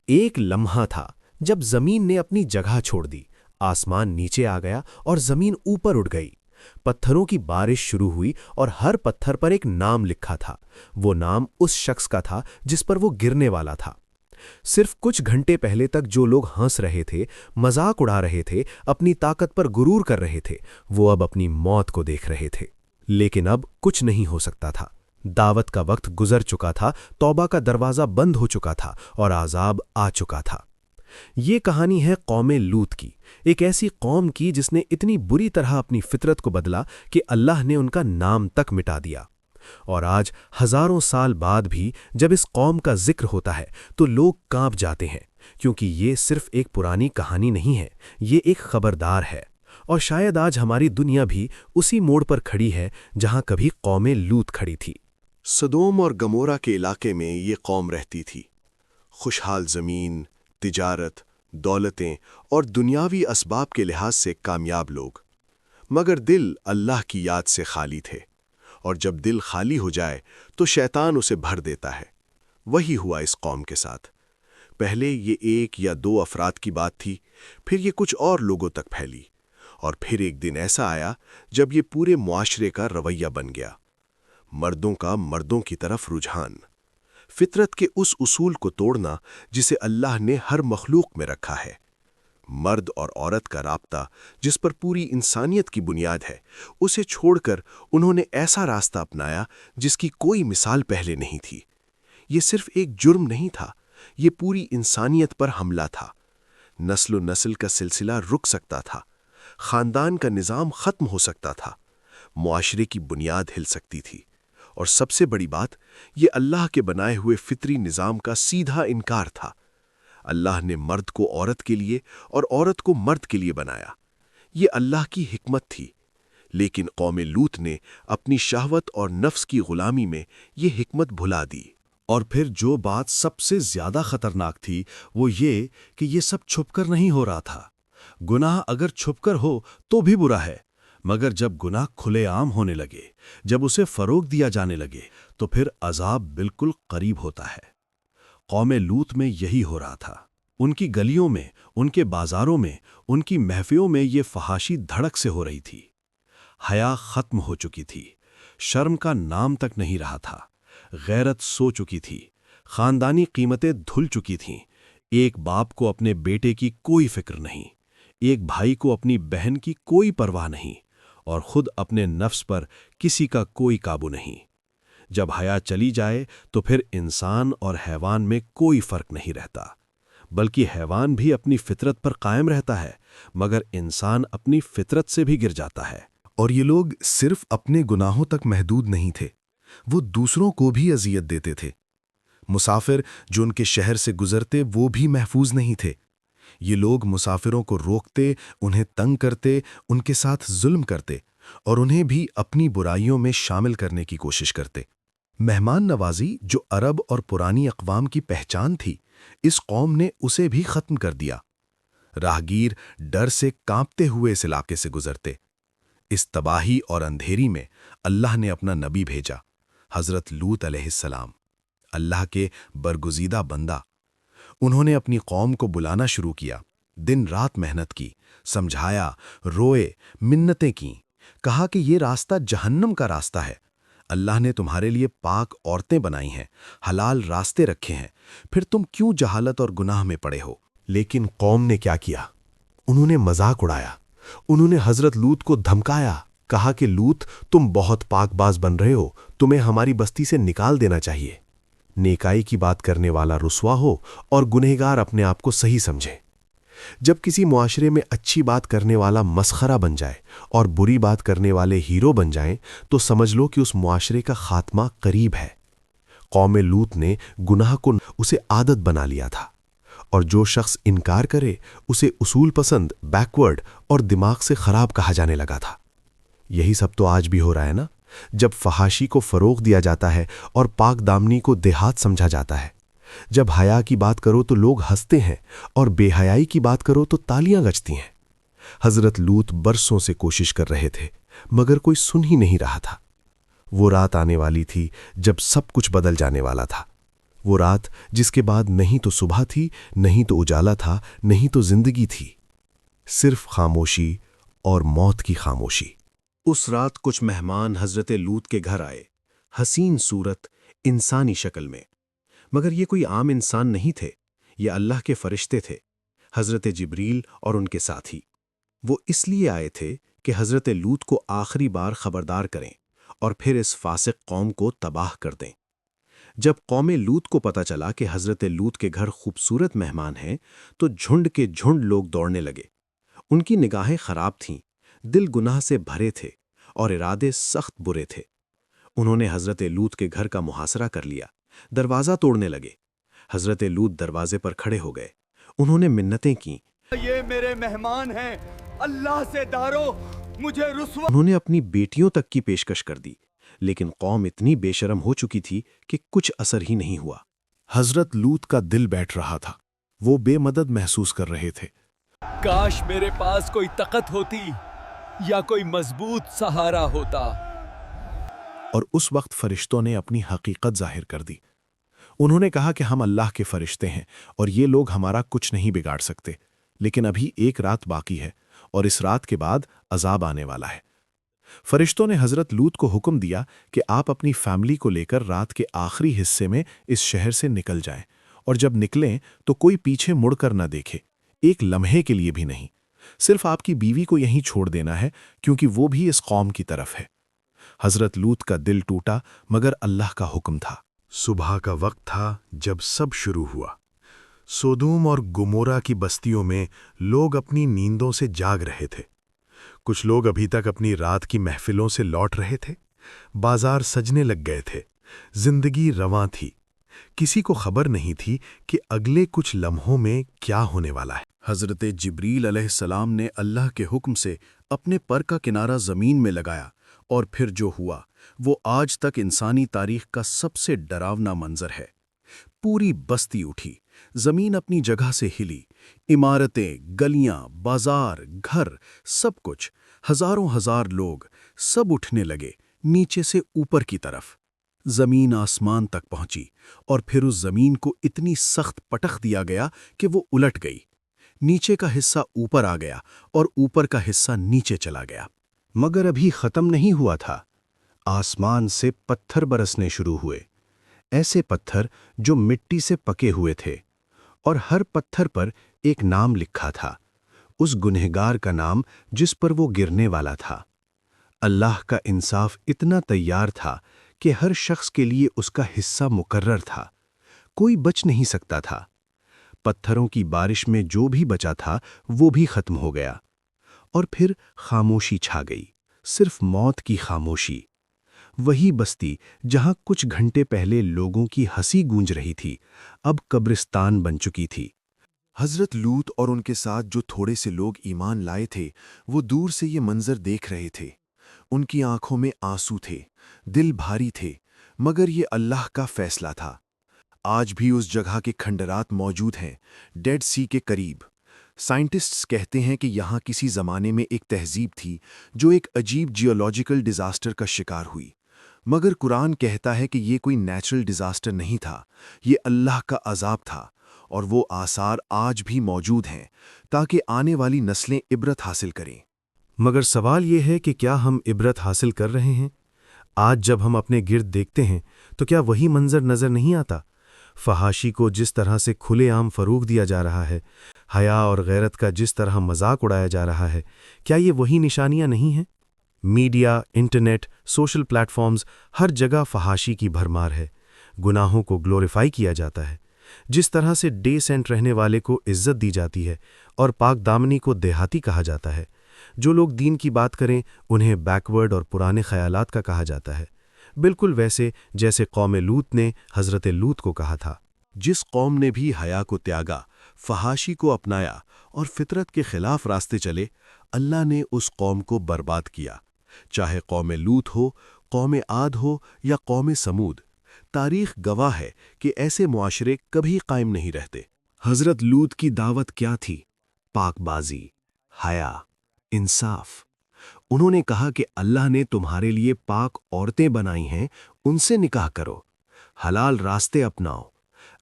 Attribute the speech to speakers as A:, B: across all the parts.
A: ایک لمحہ تھا جب زمین نے اپنی جگہ چھوڑ دی، آسمان نیچے آ گیا اور زمین اوپر اٹھ گئی۔ پتھروں کی بارش شروع ہوئی اور ہر پتھر پر ایک نام لکھا تھا۔ وہ نام اس شخص کا تھا جس پر وہ گرنے والا تھا۔ صرف کچھ گھنٹے پہلے تک جو لوگ ہنس رہے تھے، مذاق اڑا رہے تھے، اپنی طاقت پر غرور کر رہے تھے، وہ اب اپنی موت کو دیکھ رہے تھے۔ لیکن اب کچھ نہیں ہو سکتا تھا۔ دعوت کا وقت گزر چکا تھا، توبہ کا دروازہ بند ہو چکا تھا اور عذاب آ چکا تھا۔ یہ کہانی ہے قوم لوط کی، ایک ایسی قوم کی جس نے اتنی بری طرح اپنی فطرت کو بدلا کہ اللہ نے ان کا نام تک مٹا دیا۔ اور آج ہزاروں سال بعد بھی جب اس قوم کا ذکر ہوتا ہے تو لوگ کانپ جاتے ہیں، کیونکہ یہ صرف ایک پرانی کہانی نہیں ہے، یہ ایک خبردار ہے۔ اور شاید آج ہماری دنیا بھی اسی موڑ پر کھڑی ہے جہاں کبھی قوم لوط کھڑی تھی۔
B: سدوم اور گمورہ کے علاقے میں یہ قوم رہتی تھی۔ خوشحال زمین، تجارت، دولتیں اور دنیاوی اسباب کے لحاظ سے کامیاب لوگ، مگر دل اللہ کی یاد سے خالی تھے، اور جب دل خالی ہو جائے تو شیطان اسے بھر دیتا ہے۔ وہی ہوا اس قوم کے ساتھ۔ پہلے یہ ایک یا دو افراد کی بات تھی، پھر یہ کچھ اور لوگوں تک پھیلی، اور پھر ایک دن ایسا آیا جب یہ پورے معاشرے کا رویہ بن گیا۔ مردوں کا مردوں کی طرف رجحان، فطرت کے اس اصول کو توڑنا جسے اللہ نے ہر مخلوق میں رکھا ہے۔ مرد اور عورت کا رابطہ جس پر پوری انسانیت کی بنیاد ہے، اسے چھوڑ کر انہوں نے ایسا راستہ اپنایا جس کی کوئی مثال پہلے نہیں تھی۔ یہ صرف ایک جرم نہیں تھا، یہ پوری انسانیت پر حملہ تھا۔ نسل و نسل کا سلسلہ رک سکتا تھا، خاندان کا نظام ختم ہو سکتا تھا، معاشرے کی بنیاد ہل سکتی تھی، اور سب سے بڑی بات، یہ اللہ کے بنائے ہوئے فطری نظام کا سیدھا انکار تھا۔ اللہ نے مرد کو عورت کے لیے اور عورت کو مرد کے لیے بنایا، یہ اللہ کی حکمت تھی، لیکن قوم لوط نے اپنی شہوت اور نفس کی غلامی میں یہ حکمت بھلا دی۔
C: اور پھر جو بات سب سے زیادہ خطرناک تھی وہ یہ کہ یہ سب چھپ کر نہیں ہو رہا تھا۔ گناہ اگر چھپ کر ہو تو بھی برا ہے، مگر جب گناہ کھلے عام ہونے لگے، جب اسے فروغ دیا جانے لگے، تو پھر عذاب بالکل قریب ہوتا ہے۔ قوم لوط میں یہی ہو رہا تھا۔ ان کی گلیوں میں، ان کے بازاروں میں، ان کی محفلوں میں یہ فحاشی دھڑک سے ہو رہی تھی۔ حیا ختم ہو چکی تھی، شرم کا نام تک نہیں رہا تھا، غیرت سو چکی تھی، خاندانی قیمتیں دھل چکی تھیں۔ ایک باپ کو اپنے بیٹے کی کوئی فکر نہیں، ایک بھائی کو اپنی بہن کی کوئی پرواہ نہیں، اور خود اپنے نفس پر کسی کا کوئی قابو نہیں۔ جب حیا چلی جائے تو پھر انسان اور حیوان میں کوئی فرق نہیں رہتا، بلکہ حیوان بھی اپنی فطرت پر قائم رہتا ہے، مگر انسان اپنی فطرت سے بھی گر جاتا ہے۔
D: اور یہ لوگ صرف اپنے گناہوں تک محدود نہیں تھے، وہ دوسروں کو بھی اذیت دیتے تھے۔ مسافر جو ان کے شہر سے گزرتے وہ بھی محفوظ نہیں تھے۔ یہ لوگ مسافروں کو روکتے، انہیں تنگ کرتے، ان کے ساتھ ظلم کرتے، اور انہیں بھی اپنی برائیوں میں شامل کرنے کی کوشش کرتے۔ مہمان نوازی جو عرب اور پرانی اقوام کی پہچان تھی، اس قوم نے اسے بھی ختم کر دیا۔ راہگیر ڈر سے کانپتے ہوئے اس علاقے سے گزرتے۔ اس تباہی اور اندھیری میں اللہ نے اپنا نبی بھیجا، حضرت لوط علیہ السلام، اللہ کے برگزیدہ بندہ۔ انہوں نے اپنی قوم کو بلانا شروع کیا، دن رات محنت کی، سمجھایا، روئے، منتیں کیں، کہا کہ یہ راستہ جہنم کا راستہ ہے۔ اللہ نے تمہارے لیے پاک عورتیں بنائی ہیں، حلال راستے رکھے ہیں، پھر تم کیوں جہالت اور گناہ میں پڑے ہو؟
A: لیکن قوم نے کیا کیا؟ انہوں نے مذاق اڑایا، انہوں نے حضرت لوط کو دھمکایا، کہا کہ لوط تم بہت پاک باز بن رہے ہو، تمہیں ہماری بستی سے نکال دینا چاہیے۔ نیکائی کی بات کرنے والا رسوا ہو اور گنہگار اپنے آپ کو صحیح سمجھے۔ جب کسی معاشرے میں اچھی بات کرنے والا مسخرہ بن جائے اور بری بات کرنے والے ہیرو بن جائیں تو سمجھ لو کہ اس معاشرے کا خاتمہ قریب ہے۔ قوم لوط نے گناہ کو اسے عادت بنا لیا تھا، اور جو شخص انکار کرے اسے اصول پسند، بیکورڈ اور دماغ سے خراب کہا جانے لگا تھا۔ یہی سب تو آج بھی ہو رہا ہے نا، جب فحاشی کو فروغ دیا جاتا ہے اور پاک دامنی کو دیہات سمجھا جاتا ہے۔ جب حیا کی بات کرو تو لوگ ہنستے ہیں، اور بے حیائی کی بات کرو تو تالیاں گجتی ہیں۔ حضرت لوط برسوں سے کوشش کر رہے تھے، مگر کوئی سن ہی نہیں رہا تھا۔ وہ رات آنے والی تھی جب سب کچھ بدل جانے والا تھا۔
D: وہ رات جس کے بعد نہیں تو صبح تھی، نہیں تو اجالا تھا، نہیں تو زندگی تھی، صرف خاموشی اور موت کی خاموشی۔
A: اس رات کچھ مہمان حضرت لوط کے گھر آئے، حسین صورت، انسانی شکل میں، مگر یہ کوئی عام انسان نہیں تھے، یہ اللہ کے فرشتے تھے، حضرت جبریل اور ان کے ساتھی۔ وہ اس لیے آئے تھے کہ حضرت لوط کو آخری بار خبردار کریں اور پھر اس فاسق قوم کو تباہ کر دیں۔ جب قوم لوط کو پتہ چلا کہ حضرت لوط کے گھر خوبصورت مہمان ہیں تو جھنڈ کے جھنڈ لوگ دوڑنے لگے۔ ان کی نگاہیں خراب تھیں، دل گناہ سے بھرے تھے اور ارادے سخت برے تھے۔ انہوں نے حضرت لوط کے گھر کا محاصرہ کر لیا، دروازہ توڑنے لگے۔ حضرت لوط دروازے پر کھڑے ہو گئے، انہوں نے منتیں کیں،
E: یہ میرے مہمان ہیں، اللہ سے ڈارو، مجھے رسوا۔
A: انہوں نے اپنی بیٹیوں تک کی پیشکش کر دی، لیکن قوم اتنی بے شرم ہو چکی تھی کہ کچھ اثر ہی نہیں ہوا۔
D: حضرت لوط کا دل بیٹھ رہا تھا، وہ بے مدد محسوس کر رہے تھے۔
E: کاش میرے پاس کوئی طاقت ہوتی یا کوئی مضبوط سہارا ہوتا۔
D: اور اس وقت فرشتوں نے اپنی حقیقت ظاہر کر دی۔ انہوں نے کہا کہ ہم اللہ کے فرشتے ہیں اور یہ لوگ ہمارا کچھ نہیں بگاڑ سکتے، لیکن ابھی ایک رات باقی ہے اور اس رات کے بعد عذاب آنے والا ہے۔ فرشتوں نے حضرت لوط کو حکم دیا کہ آپ اپنی فیملی کو لے کر رات کے آخری حصے میں اس شہر سے نکل جائیں، اور جب نکلیں تو کوئی پیچھے مڑ کر نہ دیکھے، ایک لمحے کے لیے بھی نہیں۔ صرف آپ کی بیوی کو یہیں چھوڑ دینا ہے، کیونکہ وہ بھی اس قوم کی طرف ہے۔ حضرت لوط کا دل ٹوٹا، مگر اللہ کا حکم تھا۔ صبح کا وقت تھا جب سب شروع ہوا۔ سودوم اور گمورا کی بستیوں میں لوگ اپنی نیندوں سے جاگ رہے تھے۔ کچھ لوگ ابھی تک اپنی رات کی محفلوں سے لوٹ رہے تھے، بازار سجنے لگ گئے تھے، زندگی رواں تھی۔ کسی کو خبر نہیں تھی کہ اگلے کچھ لمحوں میں کیا ہونے والا ہے۔ حضرت جبریل علیہ السلام نے اللہ کے حکم سے اپنے پر کا کنارہ زمین میں لگایا، اور پھر جو ہوا وہ آج تک انسانی تاریخ کا سب سے ڈراونا منظر ہے۔ پوری بستی اٹھی، زمین اپنی جگہ سے ہلی، عمارتیں، گلیاں، بازار، گھر، سب کچھ، ہزاروں ہزار لوگ، سب اٹھنے لگے نیچے سے اوپر کی طرف۔ زمین آسمان تک پہنچی اور پھر اس زمین کو اتنی سخت پٹخ دیا گیا کہ وہ الٹ گئی۔ نیچے کا حصہ اوپر آ گیا اور اوپر کا حصہ نیچے چلا گیا۔ مگر ابھی ختم نہیں ہوا تھا۔ آسمان سے پتھر برسنے شروع ہوئے، ایسے پتھر جو مٹی سے پکے ہوئے تھے، اور ہر پتھر پر ایک نام لکھا تھا، اس گنہگار کا نام جس پر وہ گرنے والا تھا۔ اللہ کا انصاف اتنا تیار تھا کہ ہر شخص کے لیے اس کا حصہ مقرر تھا، کوئی بچ نہیں سکتا تھا۔ پتھروں کی بارش میں جو بھی بچا تھا وہ بھی ختم ہو گیا، اور پھر خاموشی چھا گئی، صرف موت کی خاموشی۔ وہی بستی جہاں کچھ گھنٹے پہلے لوگوں کی ہنسی گونج رہی تھی، اب قبرستان بن چکی تھی۔
B: حضرت لوط اور ان کے ساتھ جو تھوڑے سے لوگ ایمان لائے تھے وہ دور سے یہ منظر دیکھ رہے تھے۔ ان کی آنکھوں میں آنسو تھے، دل بھاری تھے، مگر یہ اللہ کا فیصلہ تھا۔ آج بھی اس جگہ کے کھنڈرات موجود ہیں، ڈیڈ سی کے قریب۔ سائنٹسٹس کہتے ہیں کہ یہاں کسی زمانے میں ایک تہذیب تھی جو ایک عجیب جیولوجیکل ڈیزاسٹر کا شکار ہوئی، مگر قرآن کہتا ہے کہ یہ کوئی نیچرل ڈیزاسٹر نہیں تھا، یہ اللہ کا عذاب تھا، اور وہ آثار آج بھی موجود ہیں تاکہ آنے والی نسلیں عبرت حاصل کریں۔
A: مگر سوال یہ ہے کہ کیا ہم عبرت حاصل کر رہے ہیں؟ آج جب ہم اپنے گرد دیکھتے ہیں تو کیا وہی منظر نظر نہیں آتا؟ فحاشی کو جس طرح سے کھلے عام فروغ دیا جا رہا ہے، حیا اور غیرت کا جس طرح مذاق اڑایا جا رہا ہے، کیا یہ وہی نشانیاں نہیں ہیں؟ Media, internet, social platforms, ہر جگہ فحاشی کی بھرمار ہے، گناہوں کو گلوریفائی کیا جاتا ہے۔ جس طرح سے ڈے سینٹ رہنے والے کو عزت دی جاتی ہے اور پاک دامنی کو دیہاتی کہا جاتا ہے، جو لوگ دین کی بات کریں انہیں بیکورڈ اور پرانے خیالات کا کہا جاتا ہے، بالکل ویسے جیسے قوم لوط نے حضرت لوط کو کہا تھا۔
B: جس قوم نے بھی حیا کو تیاگا، فحاشی کو اپنایا اور فطرت کے خلاف راستے چلے، اللہ نے اس قوم کو برباد کیا، چاہے قوم لوط ہو، قوم عاد ہو یا قوم سمود۔ تاریخ گواہ ہے کہ ایسے معاشرے کبھی قائم نہیں رہتے۔
D: حضرت لوط کی دعوت کیا تھی؟ پاک بازی، حیا، انصاف۔ انہوں نے کہا کہ اللہ نے تمہارے لیے پاک عورتیں بنائی ہیں، ان سے نکاح کرو، حلال راستے اپناؤ،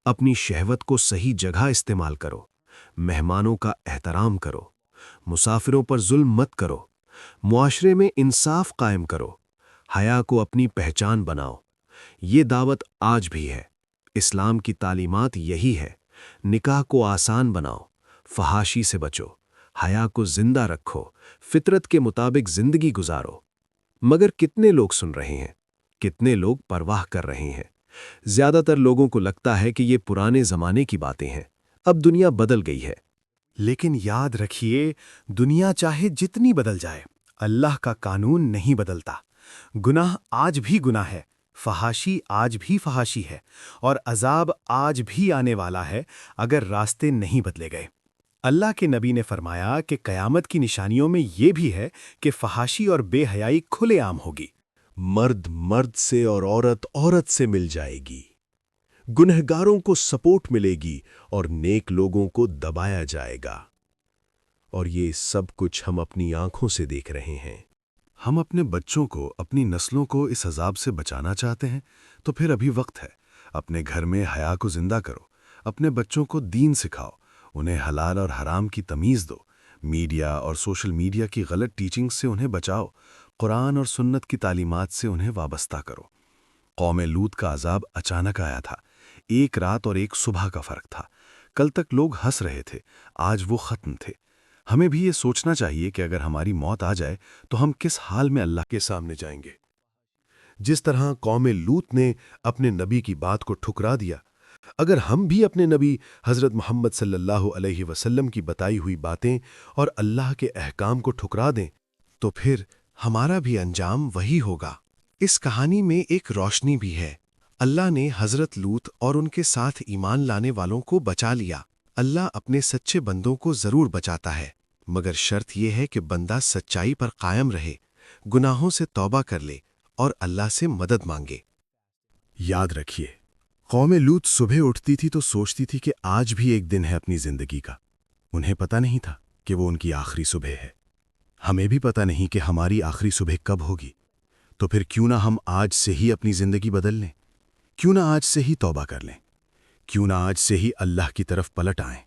A: اپنی شہوت کو صحیح جگہ استعمال کرو، مہمانوں کا احترام کرو، مسافروں پر ظلم مت کرو، معاشرے میں انصاف قائم کرو، حیا کو اپنی پہچان بناؤ۔ یہ دعوت آج بھی ہے۔ اسلام کی تعلیمات یہی ہے۔ نکاح کو آسان بناؤ، فحاشی سے بچو، حیا کو زندہ رکھو، فطرت کے مطابق زندگی گزارو۔ مگر کتنے لوگ سن رہے ہیں؟ کتنے لوگ پرواہ کر رہے ہیں؟ زیادہ تر لوگوں کو لگتا ہے کہ یہ پرانے زمانے کی باتیں ہیں، اب دنیا بدل گئی ہے۔
D: لیکن یاد رکھیے، دنیا چاہے جتنی بدل جائے، اللہ کا قانون نہیں بدلتا۔ گناہ آج بھی گناہ ہے، فحاشی آج بھی فحاشی ہے، اور عذاب آج بھی آنے والا ہے اگر راستے نہیں بدلے گئے۔ اللہ کے نبی نے فرمایا کہ قیامت کی نشانیوں میں یہ بھی ہے کہ فحاشی اور بے حیائی کھلے عام ہوگی۔
B: مرد مرد سے اور عورت عورت سے مل جائے گی، گنہگاروں کو سپورٹ ملے گی اور نیک لوگوں کو دبایا جائے گا، اور یہ سب کچھ ہم اپنی آنکھوں سے دیکھ رہے ہیں۔
C: ہم اپنے بچوں کو، اپنی نسلوں کو اس عذاب سے بچانا چاہتے ہیں تو پھر ابھی وقت ہے۔ اپنے گھر میں حیا کو زندہ کرو، اپنے بچوں کو دین سکھاؤ، انہیں حلال اور حرام کی تمیز دو، میڈیا اور سوشل میڈیا کی غلط ٹیچنگ سے انہیں بچاؤ، قرآن اور سنت کی تعلیمات سے انہیں وابستہ کرو۔ قوم لوط کا عذاب اچانک آیا تھا، ایک رات اور ایک صبح کا فرق تھا۔ کل تک لوگ ہنس رہے تھے، آج وہ ختم تھے۔ ہمیں بھی یہ سوچنا چاہیے کہ اگر ہماری موت آ جائے تو ہم کس حال میں اللہ
B: کے سامنے جائیں گے۔ جس طرح قوم لوط نے اپنے نبی کی بات کو ٹھکرا دیا، اگر ہم بھی اپنے نبی حضرت محمد صلی اللہ علیہ وسلم کی بتائی ہوئی باتیں اور اللہ کے احکام کو ٹھکرا دیں تو پھر ہمارا بھی انجام وہی ہوگا۔ اس کہانی میں ایک روشنی بھی ہے۔ اللہ نے حضرت لوط اور ان کے ساتھ ایمان لانے والوں کو بچا لیا۔ اللہ اپنے سچے بندوں کو ضرور بچاتا ہے، مگر شرط یہ ہے کہ بندہ سچائی پر قائم رہے، گناہوں سے توبہ کر لے اور اللہ سے مدد مانگے۔
D: یاد رکھیے، قوم لوط صبح اٹھتی تھی تو سوچتی تھی کہ آج بھی ایک دن ہے اپنی زندگی کا۔ انہیں پتہ نہیں تھا کہ وہ ان کی آخری صبح ہے۔ ہمیں بھی پتہ نہیں کہ ہماری آخری صبح کب ہوگی، تو پھر کیوں نہ ہم آج سے ہی اپنی زندگی بدل لیں، کیوں نہ آج سے ہی توبہ کر لیں، کیوں نہ آج سے ہی اللہ کی طرف پلٹ آئیں۔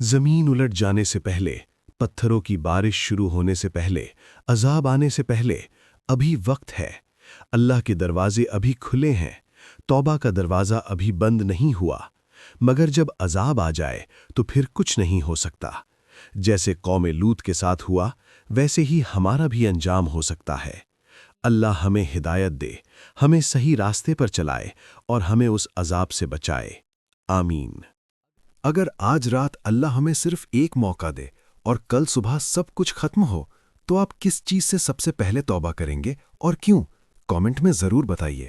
A: زمین الٹ جانے سے پہلے، پتھروں کی بارش شروع ہونے سے پہلے، عذاب آنے سے پہلے ابھی وقت ہے۔ اللہ کے دروازے ابھی کھلے ہیں، توبہ کا دروازہ ابھی بند نہیں ہوا۔ مگر جب عذاب آ جائے تو پھر کچھ نہیں ہو سکتا۔ جیسے قوم لوط کے ساتھ ہوا، ویسے ہی ہمارا بھی انجام ہو سکتا ہے۔ اللہ ہمیں ہدایت دے، ہمیں صحیح راستے پر چلائے اور ہمیں اس عذاب سے بچائے۔ آمین۔
D: اگر آج رات اللہ ہمیں صرف ایک موقع دے اور کل صبح سب کچھ ختم ہو، تو آپ کس چیز سے سب سے پہلے توبہ کریں گے اور کیوں؟ کامنٹ میں ضرور بتائیے۔